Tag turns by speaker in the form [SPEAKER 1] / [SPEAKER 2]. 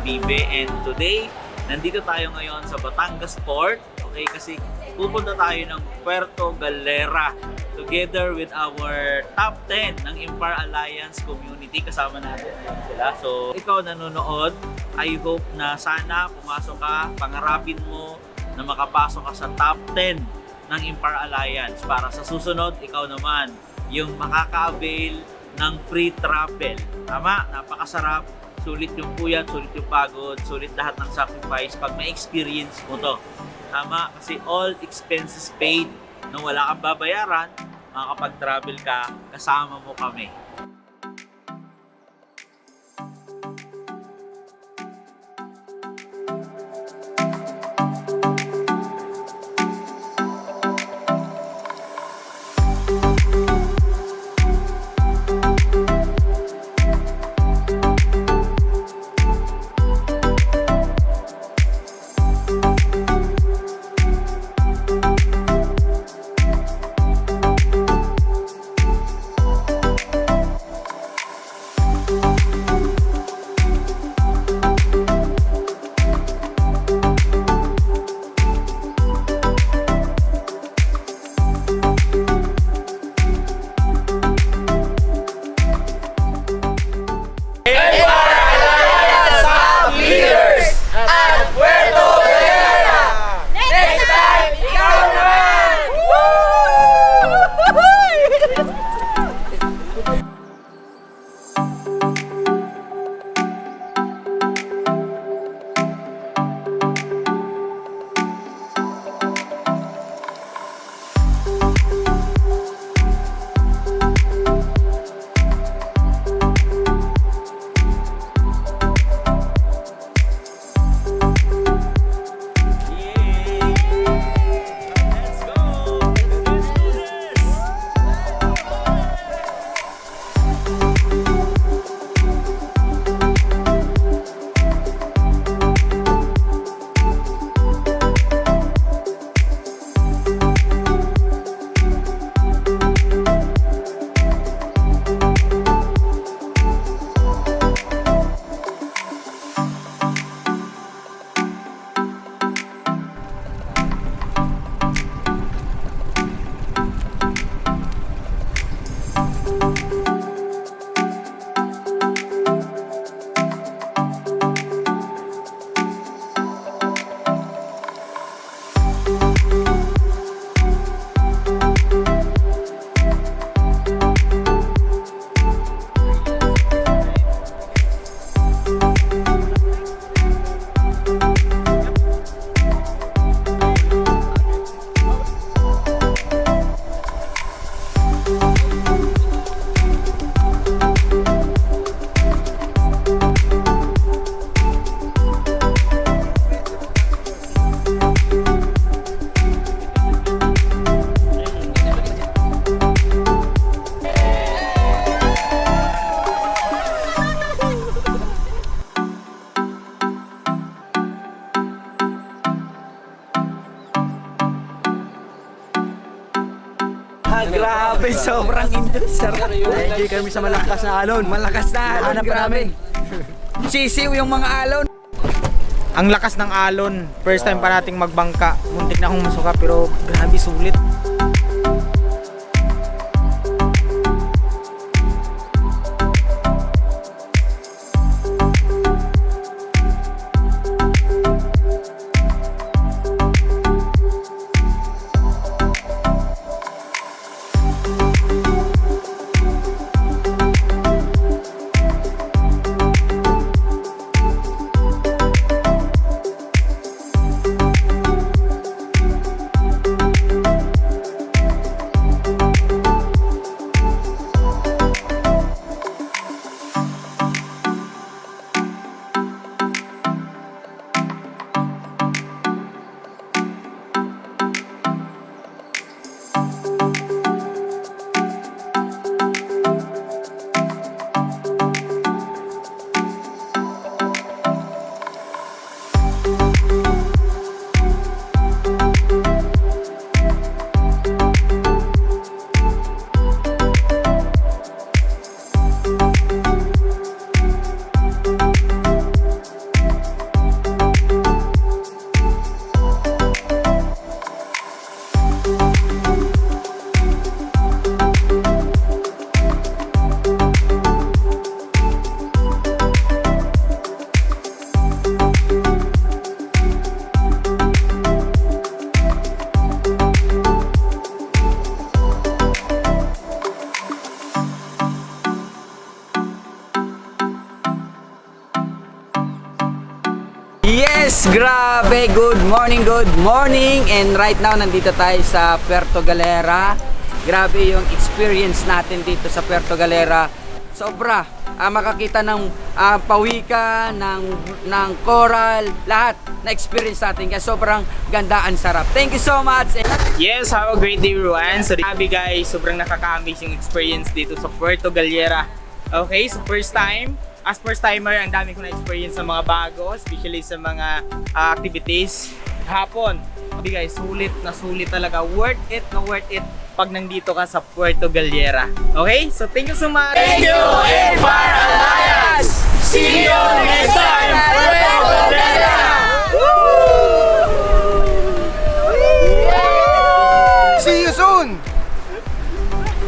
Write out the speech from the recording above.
[SPEAKER 1] Bibe, and today nandito tayo ngayon sa Batangas Port. Okay, kasi pupunta tayo ng Puerto Galera together with our top 10 ng Impar Alliance community. Kasama natin sila. So, ikaw nanonood, I hope na sana pumasok ka, pangarapin mo na makapasok ka sa top 10 ng Impar Alliance para sa susunod, ikaw naman yung makaka-avail ng free travel. Tama? Napakasarap. Sulit yung puyat, sulit yung pagod, sulit lahat ng sacrifice pag may experience mo to. Tama? Kasi all expenses paid. Nung wala kang babayaran, makakapag-travel ka, kasama mo kami.
[SPEAKER 2] Grabe, sobrang sarap. Enjoy kami sa malakas na alon. Malakas na alon, hanap namin. Sisiw yung mga alon.
[SPEAKER 3] Ang lakas ng alon. First time pa nating magbangka. Muntik na akong masuka pero grabe sulit.
[SPEAKER 2] Yes! Grabe! Good morning, good morning! And right now, nandito tayo sa Puerto Galera. Grabe yung experience natin dito sa Puerto Galera. Sobra! Makakita ng pawikan, ng coral, lahat na experience natin. Kaya sobrang ganda, ang sarap. Thank you so much!
[SPEAKER 3] Yes, have a great day everyone. So grabe guys, sobrang nakaka-amaze yung experience dito sa Puerto Galera. Okay, so first timer, ang dami ko na-experience sa mga bago, especially sa mga activities. Hapon, sabi guys, sulit talaga. Worth it pag nandito ka sa Puerto Galera. Okay, so thank you so much.
[SPEAKER 2] Thank you, Empire Alliance! See you next time!